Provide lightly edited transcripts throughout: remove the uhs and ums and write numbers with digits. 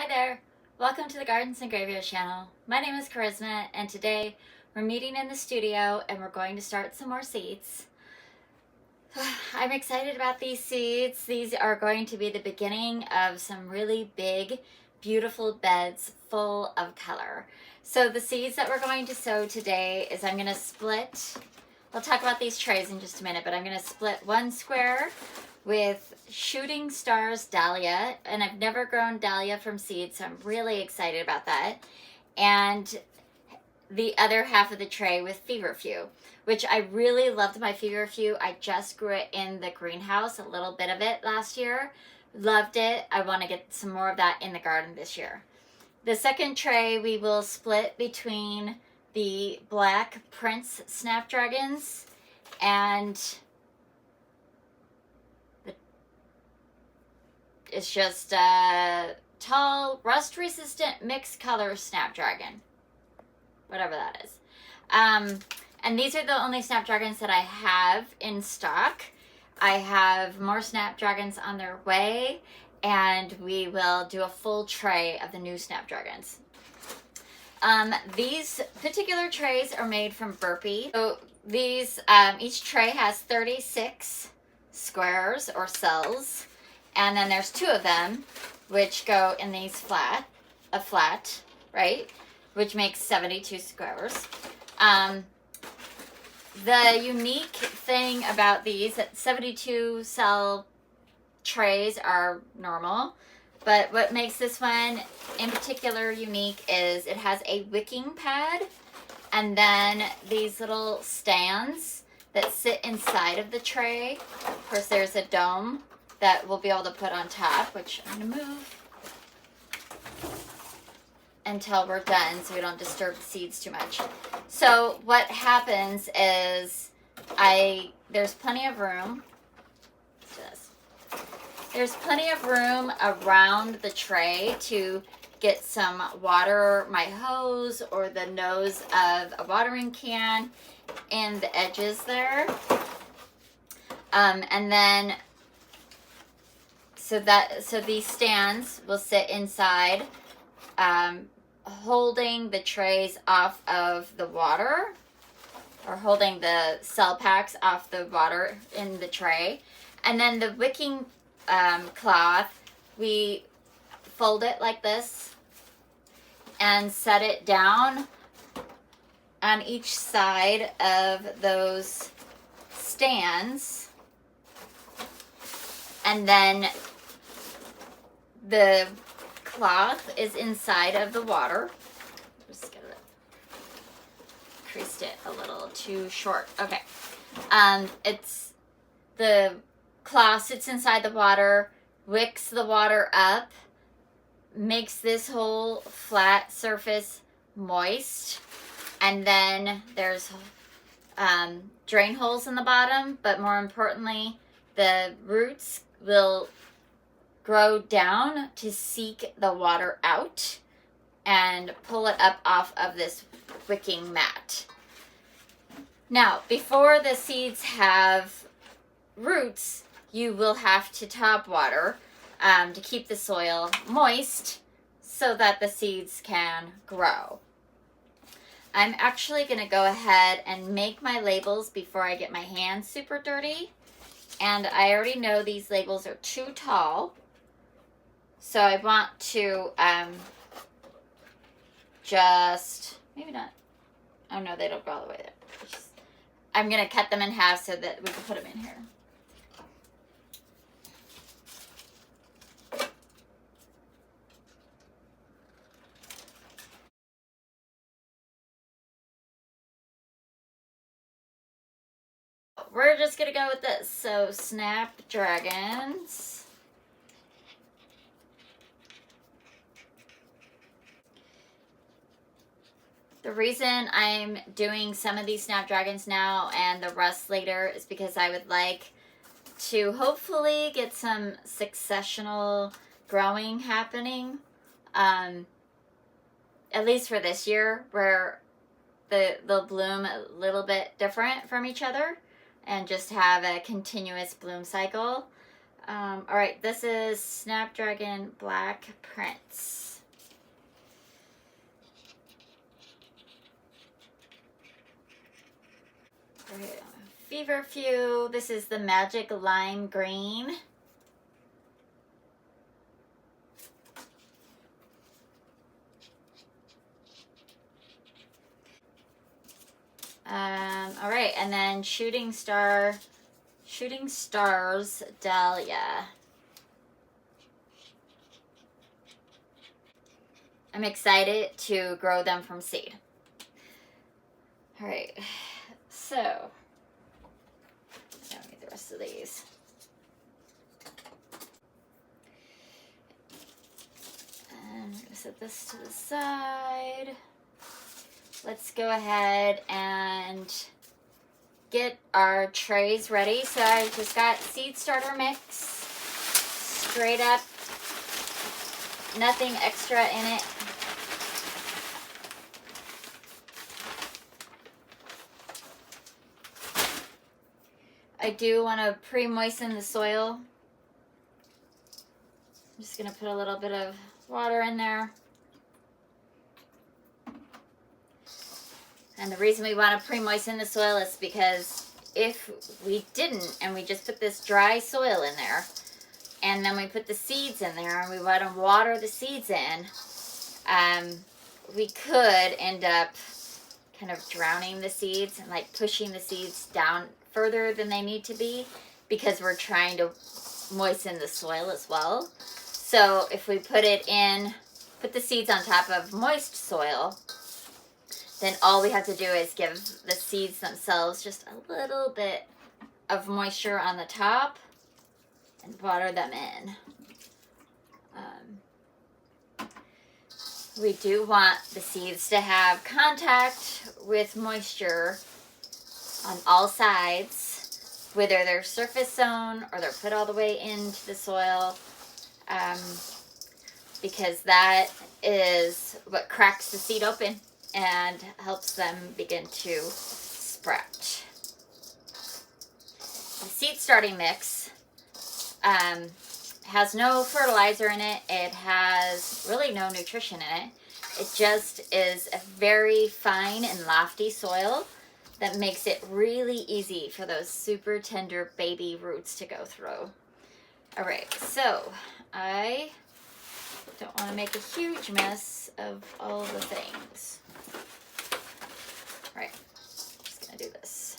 Hi there! Welcome to the Gardens and Graveyard channel. My name is Charisma, and today we're meeting in the studio and we're going to start some more seeds. I'm excited about these seeds. These are going to be the beginning of some really big, beautiful beds full of color. So the seeds that we're going to sow today is I'm going to split, I'll talk about these trays in just a minute, but I'm going to split one square with Shooting Stars Dahlia, and I've never grown Dahlia from seed, so I'm really excited about that. And the other half of the tray with Feverfew, which I really loved my Feverfew. I just grew it in the greenhouse, a little bit of it last year. Loved it. I want to get some more of that in the garden this year. The second tray we will split between the Black Prince Snapdragons and it's just a tall, rust-resistant mixed color Snapdragon. Whatever that is. And these are the only Snapdragons that I have in stock. I have more Snapdragons on their way, and we will do a full tray of the new Snapdragons. These particular trays are made from Burpee. So these, each tray has 36 squares or cells. And then there's two of them, which go in these flat, right? Which makes 72 squares. The unique thing about these, 72 cell trays are normal, but what makes this one in particular unique is it has a wicking pad and then these little stands that sit inside of the tray. Of course, there's a dome that we'll be able to put on top, which I'm gonna move until we're done so we don't disturb the seeds too much. So what happens is there's plenty of room. There's plenty of room around the tray to get some water, my hose or the nose of a watering can in the edges there. And then so these stands will sit inside, holding the trays off of the water, or holding the cell packs off the water in the tray. And then the wicking cloth, we fold it like this and set it down on each side of those stands. And then the cloth is inside of the water. Just get it creased it a little too short. Okay. It's the cloth sits inside the water, wicks the water up, makes this whole flat surface moist, and then there's drain holes in the bottom, but more importantly, the roots will grow down to seek the water out and pull it up off of this wicking mat. Now, before the seeds have roots, you will have to top water to keep the soil moist so that the seeds can grow. I'm actually going to go ahead and make my labels before I get my hands super dirty. And I already know these labels are too tall. So I want to just, maybe not. Oh no, they don't go all the way there. I'm going to cut them in half so that we can put them in here. We're just going to go with this. So Snapdragons. The reason I'm doing some of these Snapdragons now and the rest later is because I would like to hopefully get some successional growing happening. At least for this year, where they'll bloom a little bit different from each other and just have a continuous bloom cycle. All right, this is Snapdragon Black Prince. Right. Feverfew. This is the Magic Lime Green. All right, and then Shooting Stars Dahlia. I'm excited to grow them from seed. All right, so I don't need the rest of these. And I'm gonna set this to the side. Let's go ahead and get our trays ready. So I just got seed starter mix, straight up, nothing extra in it. I do want to pre-moisten the soil. I'm just gonna put a little bit of water in there. And the reason we want to pre-moisten the soil is because if we didn't and we just put this dry soil in there and then we put the seeds in there and we let them water the seeds in, we could end up kind of drowning the seeds and like pushing the seeds down further than they need to be because we're trying to moisten the soil as well. So if we put the seeds on top of moist soil, then all we have to do is give the seeds themselves just a little bit of moisture on the top and water them in. We do want the seeds to have contact with moisture on all sides, whether they're surface sown or they're put all the way into the soil, because that is what cracks the seed open and helps them begin to sprout. The seed starting mix has no fertilizer in it. It has really no nutrition in it. It just is a very fine and lofty soil that makes it really easy for those super tender baby roots to go through. All right, so I don't want to make a huge mess of all the things. All right, just gonna do this.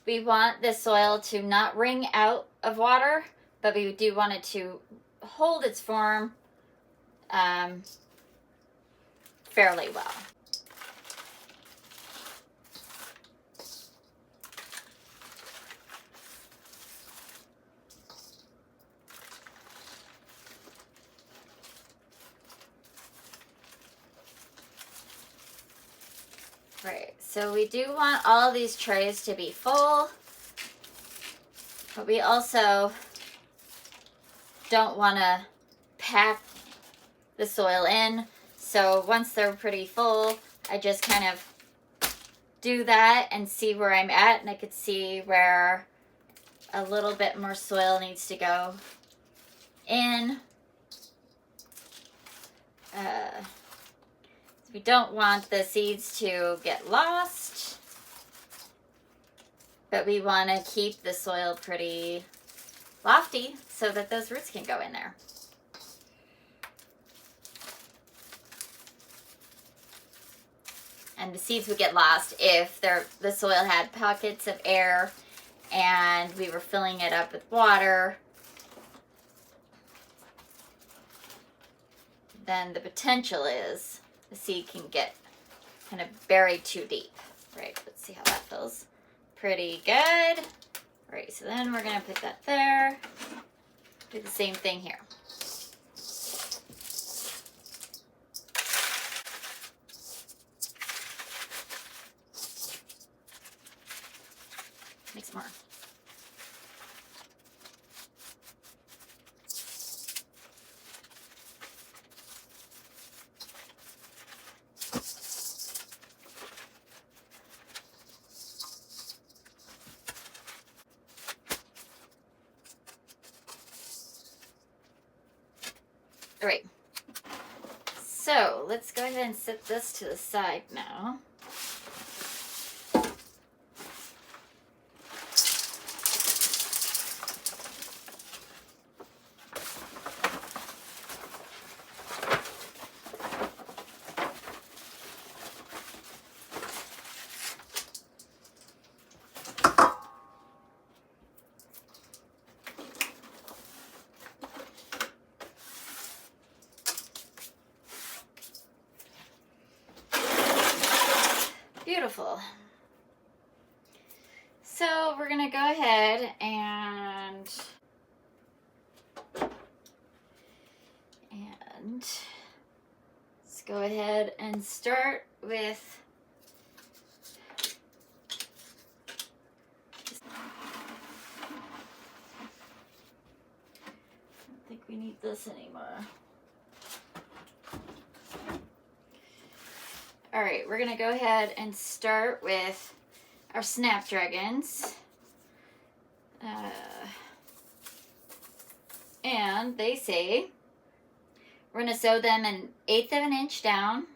We want the soil to not wring out of water, but we do want it to hold its form fairly well. Right, so we do want all of these trays to be full, but we also don't want to pack the soil in. So once they're pretty full, I just kind of do that and see where I'm at, and I could see where a little bit more soil needs to go in. We don't want the seeds to get lost, but we want to keep the soil pretty lofty so that those roots can go in there. And the seeds would get lost if the soil had pockets of air and we were filling it up with water. Then the potential is the seed can get kind of buried too deep. Right, let's see how that feels. Pretty good. All right, so then we're gonna put that there. Do the same thing here. Make some more. All right. So let's go ahead and set this to the side now. Beautiful. So we're gonna go ahead and let's go ahead and start with I don't think we need this anymore. All right, we're gonna go ahead and start with our Snapdragons. And they say we're gonna sow them an 1/8 of an inch down.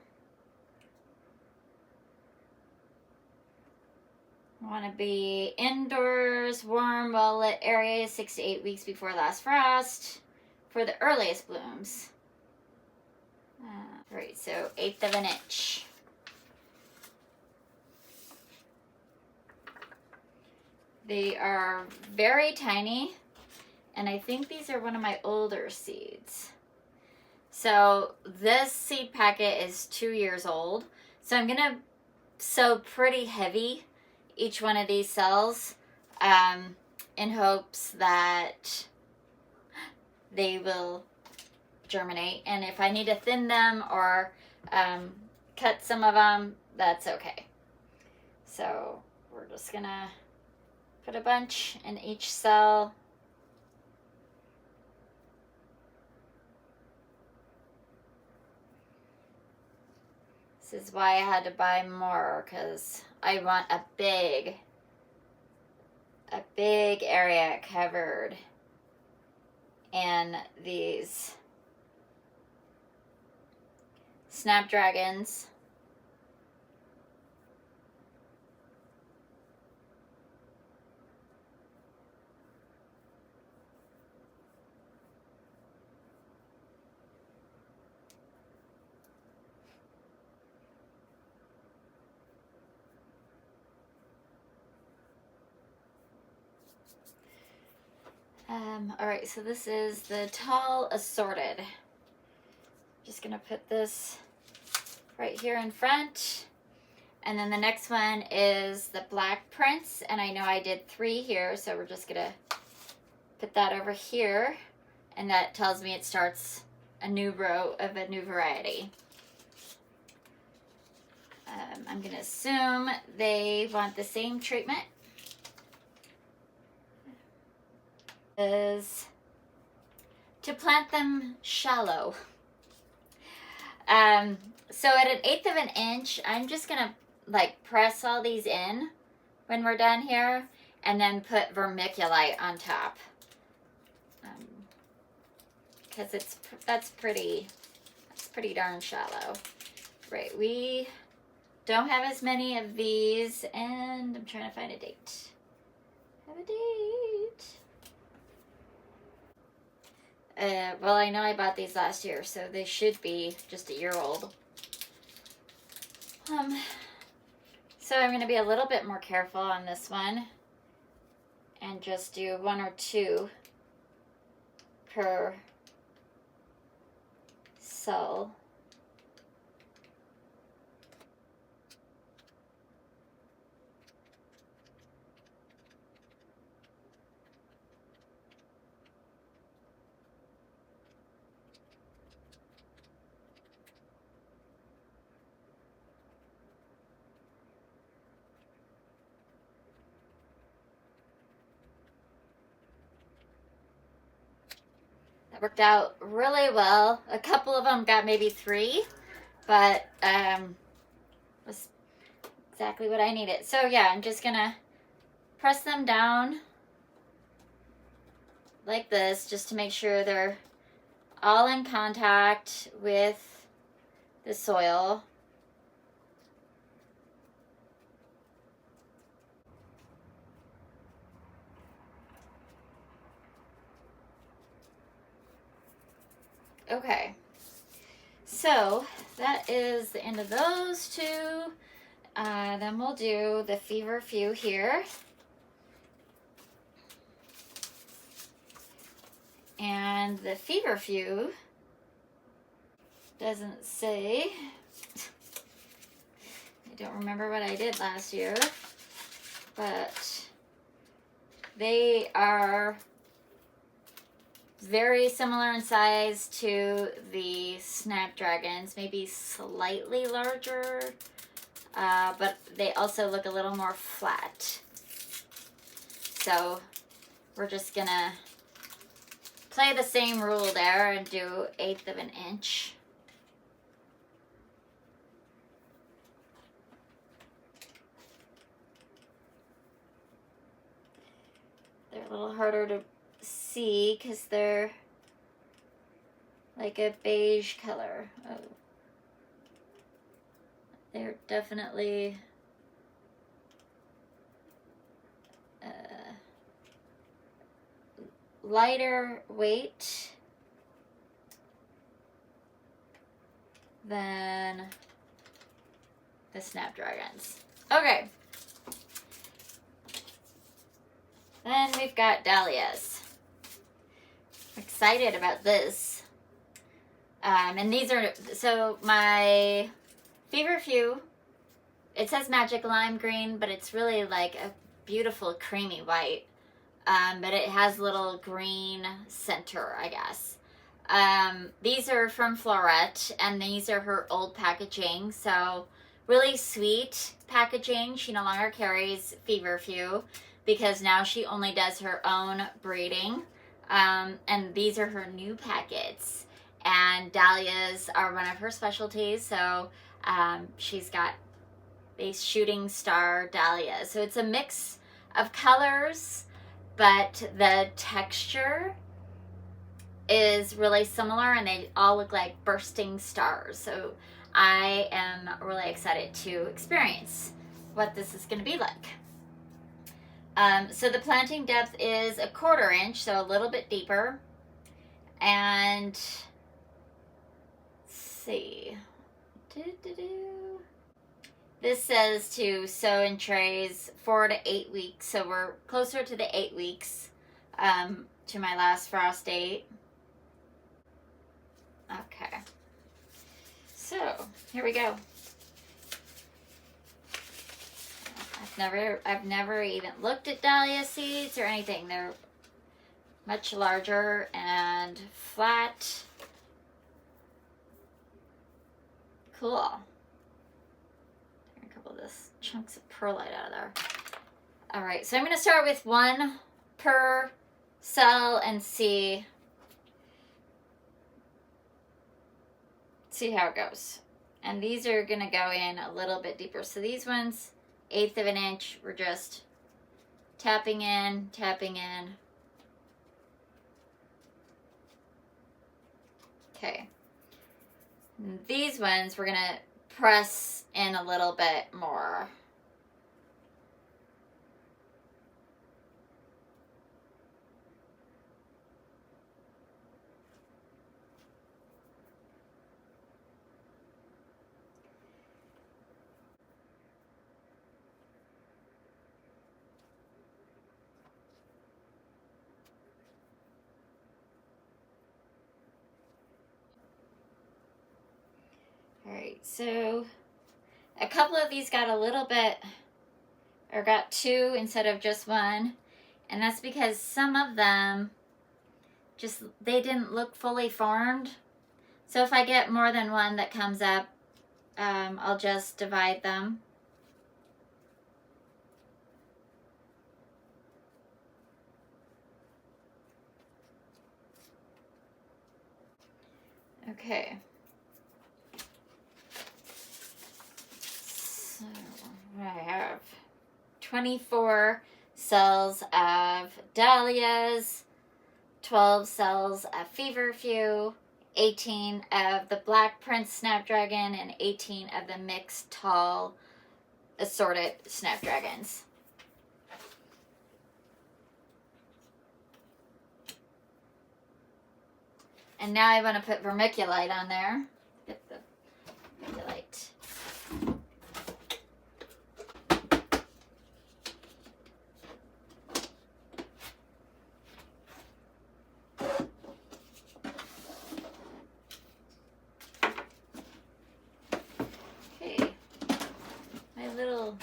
Want to be indoors, warm, well-lit areas 6 to 8 weeks before last frost for the earliest blooms. Right, so 1/8 of an inch. They are very tiny, and I think these are one of my older seeds. So this seed packet is 2 years old. So I'm gonna sow pretty heavy each one of these cells in hopes that they will germinate. And if I need to thin them or cut some of them, that's okay. So we're just gonna put a bunch in each cell. This is why I had to buy more, because I want a big area covered in these Snapdragons. All right, so this is the tall assorted. Just gonna put this right here in front. And then the next one is the Black Prince, and I know I did 3 here, so we're just gonna put that over here, and that tells me it starts a new row of a new variety. I'm gonna assume they want the same treatment. Is to plant them shallow. So at an 1/8 of an inch, I'm just gonna like press all these in when we're done here, and then put vermiculite on top, because that's pretty darn shallow. Right, we don't have as many of these, and I'm trying to find a date. Have a date. Well, I know I bought these last year, so they should be just a year old. So I'm going to be a little bit more careful on this one, and just do 1 or 2 per cell. That worked out really well. A couple of them got maybe 3, but was exactly what I needed. So yeah, I'm just gonna press them down like this, just to make sure they're all in contact with the soil. Okay, so that is the end of those two. Then we'll do the Feverfew here. And the Feverfew doesn't say, I don't remember what I did last year, but they are very similar in size to the Snapdragons, maybe slightly larger, but they also look a little more flat. So we're just gonna play the same rule there and do 1/8 of an inch. They're a little harder to see because they're like a beige color. Oh. They're definitely lighter weight than the Snapdragons. Okay. Then we've got Dahlias. I'm excited about this. And these are, so my Feverfew, it says Magic Lime Green, but it's really like a beautiful creamy white. But it has little green center, I guess. These are from Florette, and these are her old packaging. So really sweet packaging. She no longer carries Feverfew because now she only does her own breeding. And these are her new packets. And dahlias are one of her specialties. So she's got these shooting star dahlias. So it's a mix of colors, but the texture is really similar, and they all look like bursting stars. So I am really excited to experience what this is going to be like. So the planting depth is 1/4 inch, so a little bit deeper. And let's see. This says to sow in trays 4 to 8 weeks, so we're closer to the 8 weeks to my last frost date. Okay, so here we go. I've never even looked at dahlia seeds or anything. They're much larger and flat. Cool. A couple of this chunks of perlite out of there. All right, so I'm going to start with 1 per cell and see how it goes. And these are going to go in a little bit deeper. So these ones, 1/8 of an inch, we're just tapping in, tapping in. Okay. These ones we're going to press in a little bit more. Alright, so a couple of these got a little bit, or got 2 instead of just 1, and that's because some of them they didn't look fully formed. So if I get more than 1 that comes up, I'll just divide them. Okay. So I have 24 cells of dahlias, 12 cells of feverfew, 18 of the Black Prince Snapdragon, and 18 of the mixed tall assorted Snapdragons. And now I want to put vermiculite on there. Get the vermiculite. Okay, my little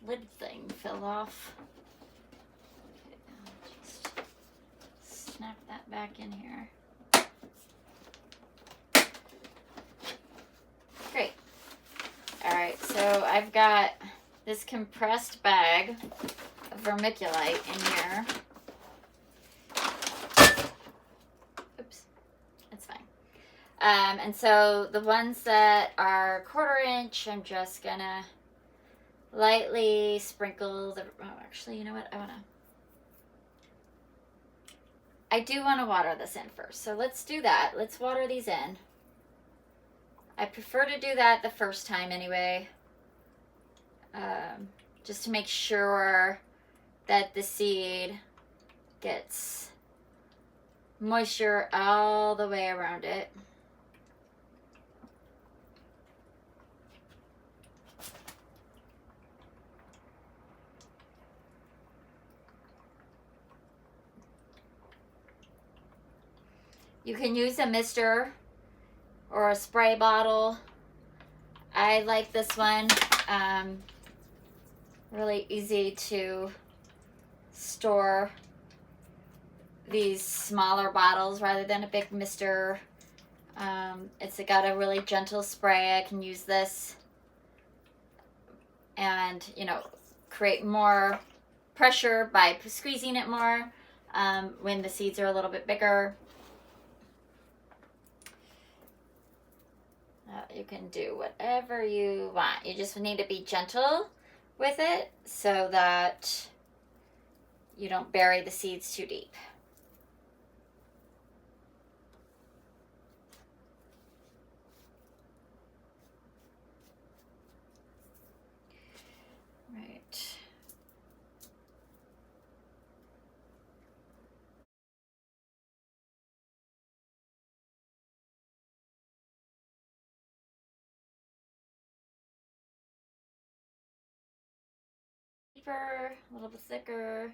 lid thing fell off. Snap that back in here. Great. Alright, so I've got this compressed bag of vermiculite in here. Oops, it's fine. And so the ones that are 1/4 inch, I'm just gonna lightly sprinkle the, oh, actually, you know what, I do want to water this in first, so let's do that. Let's water these in. I prefer to do that the first time anyway, just to make sure that the seed gets moisture all the way around it. You can use a mister or a spray bottle. I like this one. Really easy to store these smaller bottles rather than a big mister. It's got a really gentle spray. I can use this and, you know, create more pressure by squeezing it more when the seeds are a little bit bigger. You can do whatever you want. You just need to be gentle with it so that you don't bury the seeds too deep. Right. Deeper, a little bit thicker.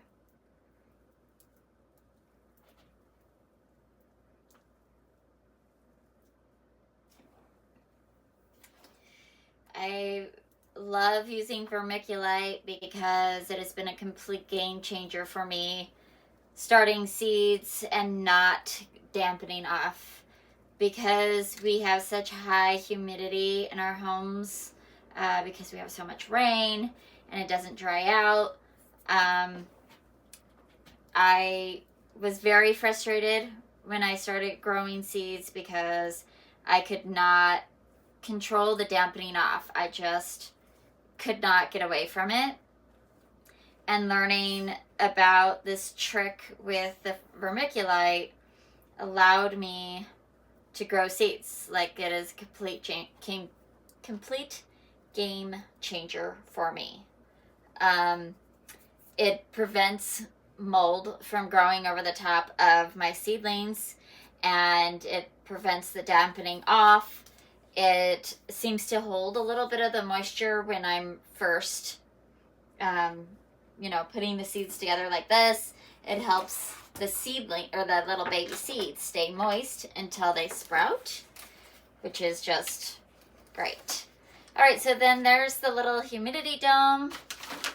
I love using vermiculite because it has been a complete game changer for me, starting seeds and not dampening off, because we have such high humidity in our homes, because we have so much rain and it doesn't dry out. I was very frustrated when I started growing seeds because I could not control the dampening off. I just could not get away from it. And learning about this trick with the vermiculite allowed me to grow seeds. Like, it is a complete game changer for me. It prevents mold from growing over the top of my seedlings, and it prevents the dampening off. It seems to hold a little bit of the moisture when I'm first, you know, putting the seeds together like this. It helps the seedling, or the little baby seeds, stay moist until they sprout, which is just great. All right, so then there's the little humidity dome.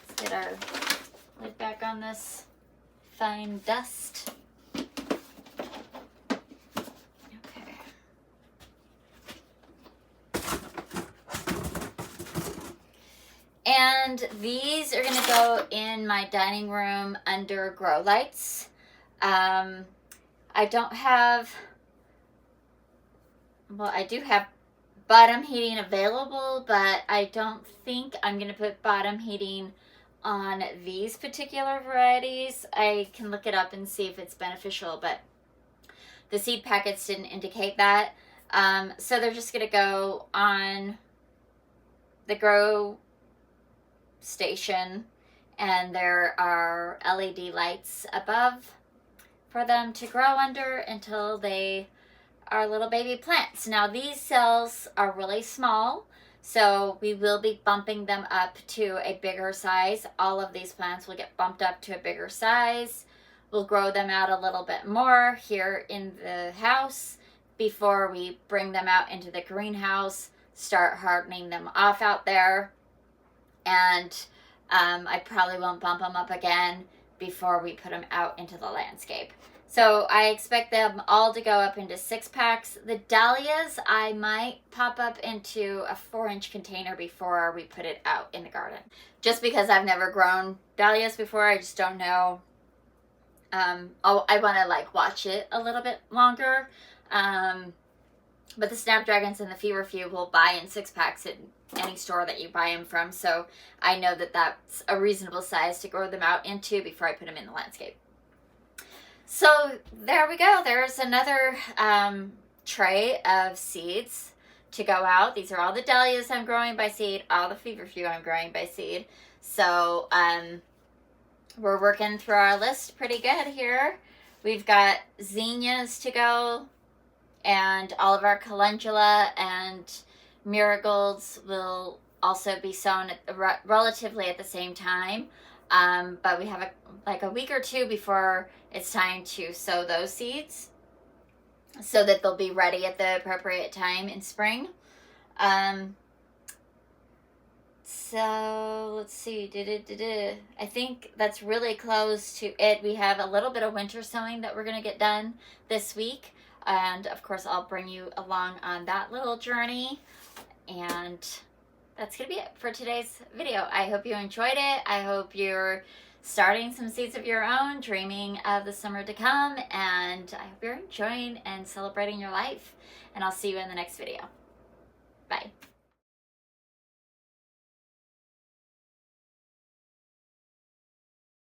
Let's get our lid back on this fine dust. Okay. And these are going to go in my dining room under grow lights. I don't have, well, I do have bottom heating available, but I don't think I'm going to put bottom heating on these particular varieties. I can look it up and see if it's beneficial, but the seed packets didn't indicate that. So they're just going to go on the grow station, and there are LED lights above for them to grow under until they are little baby plants. Now these cells are really small, so we will be bumping them up to a bigger size. All of these plants will get bumped up to a bigger size. We'll grow them out a little bit more here in the house before we bring them out into the greenhouse, start hardening them off out there. And I probably won't bump them up again before we put them out into the landscape. So I expect them all to go up into 6-packs. The dahlias, I might pop up into a 4-inch container before we put it out in the garden. Just because I've never grown dahlias before, I just don't know. I want to like watch it a little bit longer. But the Snapdragons and the Feverfew will buy in 6-packs at any store that you buy them from. So I know that that's a reasonable size to grow them out into before I put them in the landscape. So there we go. There's another tray of seeds to go out. These are all the dahlias I'm growing by seed, all the Feverfew I'm growing by seed. So we're working through our list pretty good here. We've got zinnias to go, and all of our calendula and marigolds will also be sown relatively at the same time. But we have a week or two before it's time to sow those seeds so that they'll be ready at the appropriate time in spring. So let's see. I think that's really close to it. We have a little bit of winter sowing that we're going to get done this week. And of course, I'll bring you along on that little journey. And that's going to be it for today's video. I hope you enjoyed it. I hope you're starting some seeds of your own, dreaming of the summer to come. And I hope you're enjoying and celebrating your life. And I'll see you in the next video. Bye.